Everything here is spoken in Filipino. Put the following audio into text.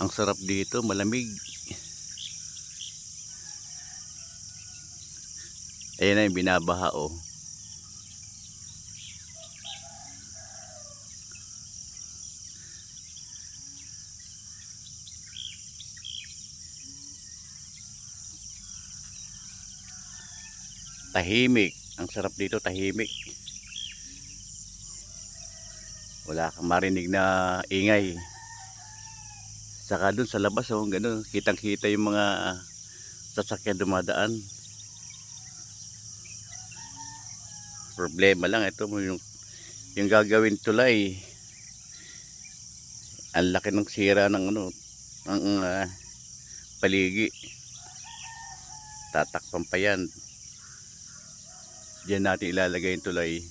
Ang sarap dito, malamig. Ayan na yung binabaha oh. Tahimik. Ang sarap dito, tahimik. Wala kang marinig na ingay. Saka dun sa labas oh, ganun, kitang-kita yung mga sasakyan dumadaan. Problema lang ito yung gagawin tulay. Ang laki ng sira ng ano, ang paligi. Tatakpan pa yan. Diyan natin ilalagay yung tulay.